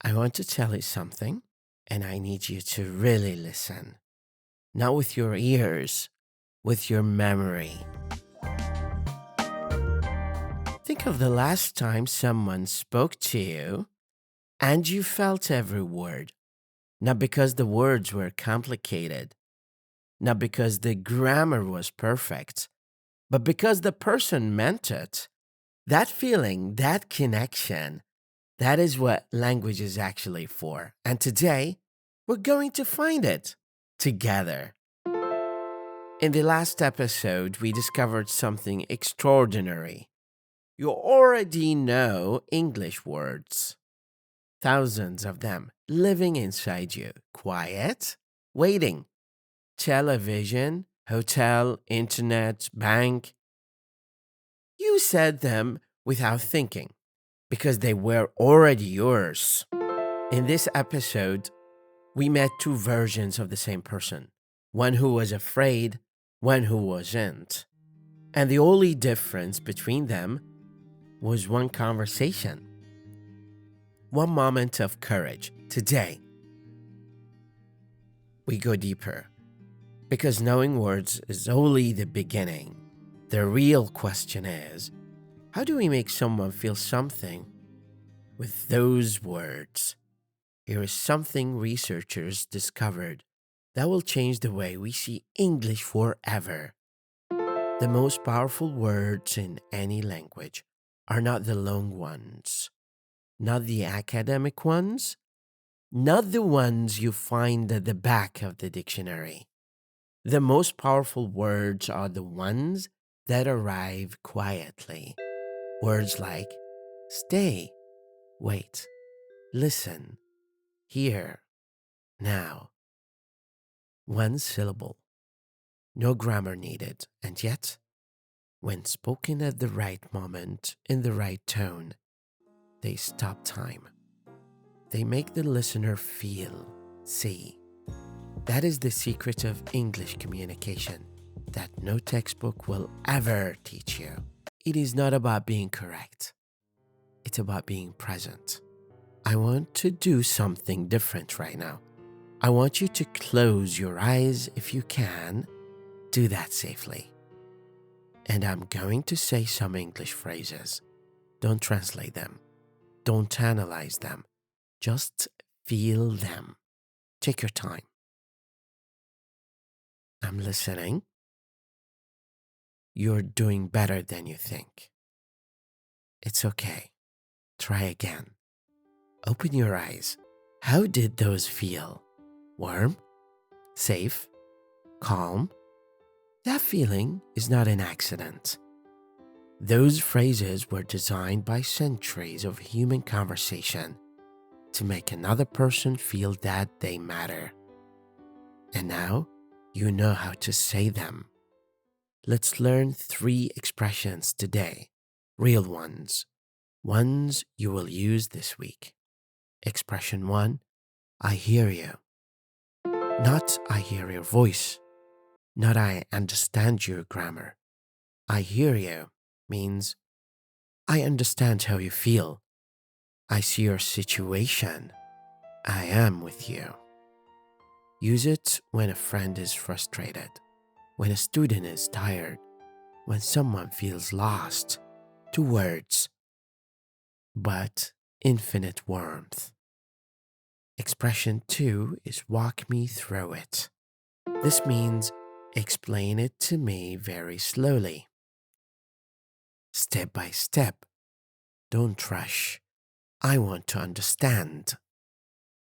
I want to tell you something, and I need you to really listen. Not with your ears, with your memory. Think of the last time someone spoke to you and you felt every word. Not because the words were complicated, not because the grammar was perfect, but because the person meant it. That feeling, that connection, that is what language is actually for. And today, we're going to find it together. In the last episode, we discovered something extraordinary. You already know English words, thousands of them living inside you. Quiet, waiting, television, hotel, internet, bank. You said them without thinking because they were already yours. In this episode, we met two versions of the same person, one who was afraid, one who wasn't. And the only difference between them was one conversation, one moment of courage. Today, we go deeper because knowing words is only the beginning. The real question is, how do we make someone feel something with those words? Here is something researchers discovered that will change the way we see English forever. The most powerful words in any language are not the long ones, not the academic ones, not the ones you find at the back of the dictionary. The most powerful words are the ones that arrive quietly. Words like stay, wait, listen, here, now. One syllable, no grammar needed, and yet, when spoken at the right moment, in the right tone, they stop time. They make the listener feel, see. That is the secret of English communication that no textbook will ever teach you. It is not about being correct. It's about being present. I want to do something different right now. I want you to close your eyes if you can. Do that safely. And I'm going to say some English phrases. Don't translate them. Don't analyze them. Just feel them. Take your time. I'm listening. You're doing better than you think. It's okay. Try again. Open your eyes. How did those feel? Warm? Safe? Calm? That feeling is not an accident. Those phrases were designed by centuries of human conversation to make another person feel that they matter. And now you know how to say them. Let's learn 3 expressions today, real ones you will use this week. Expression 1, I hear you. Not I hear your voice, not I understand your grammar. I hear you means I understand how you feel. I see your situation. I am with you. Use it when a friend is frustrated, when a student is tired, when someone feels lost. 2 words, but infinite warmth. Expression 2 is walk me through it. This means explain it to me very slowly. Step by step. Don't rush. I want to understand.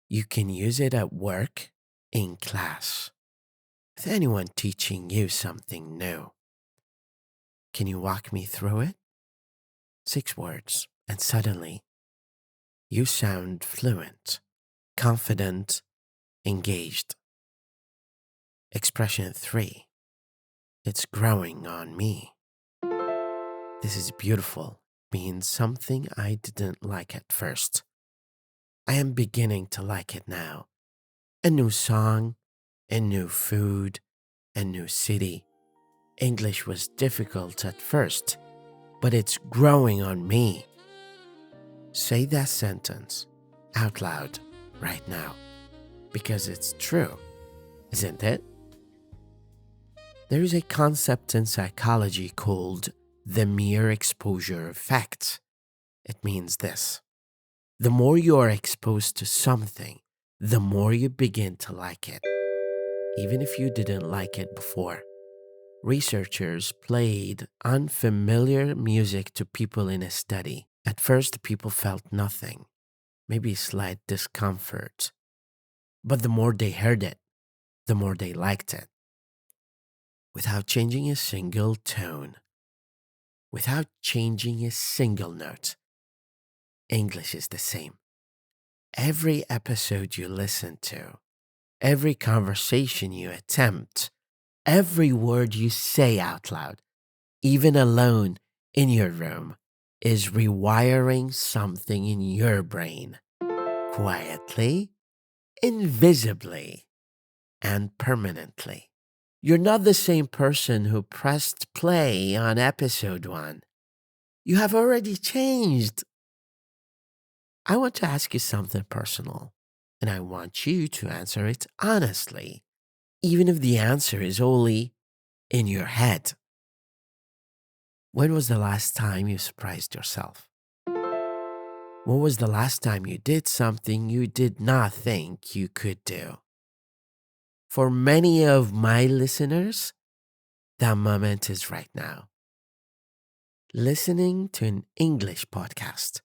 You can use it at work, in class, with anyone teaching you something new. Can you walk me through it? 6 words, and suddenly you sound fluent, confident, engaged. Expression 3. It's growing on me. This is beautiful. Means something I didn't like at first. I am beginning to like it now. A new song, a new food, a new city. English was difficult at first, but it's growing on me. Say that sentence out loud right now. Because it's true, isn't it? There is a concept in psychology called the mere exposure effect. It means this: the more you are exposed to something, the more you begin to like it, even if you didn't like it before. Researchers played unfamiliar music to people in a study. At first, people felt nothing, maybe slight discomfort. But the more they heard it, the more they liked it. Without changing a single tone, without changing a single note. English is the same. Every episode you listen to, every conversation you attempt, every word you say out loud, even alone in your room, is rewiring something in your brain. Quietly, invisibly, and permanently. You're not the same person who pressed play on episode 1. You have already changed. I want to ask you something personal, and I want you to answer it honestly, even if the answer is only in your head. When was the last time you surprised yourself? When was the last time you did something you did not think you could do? For many of my listeners, that moment is right now. Listening to an English podcast,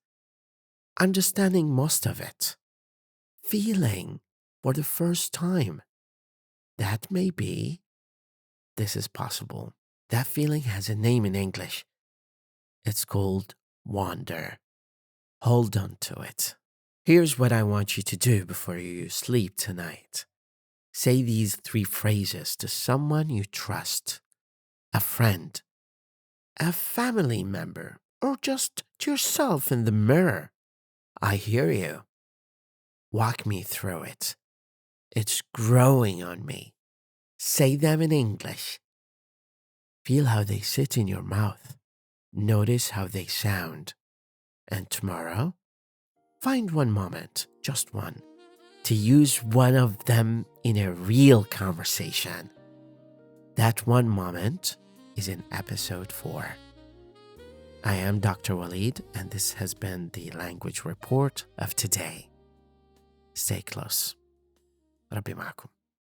understanding most of it, feeling for the first time that maybe this is possible. That feeling has a name in English. It's called wonder. Hold on to it. Here's what I want you to do before you sleep tonight. Say these 3 phrases to someone you trust, a friend, a family member, or just to yourself in the mirror. I hear you. Walk me through it. It's growing on me. Say them in English. Feel how they sit in your mouth. Notice how they sound. And tomorrow, find one moment, just one, to use one of them in a real conversation. That one moment is in episode 4. I am Dr.Walid, and this has been the language report of today. Stay close. ربي معكم.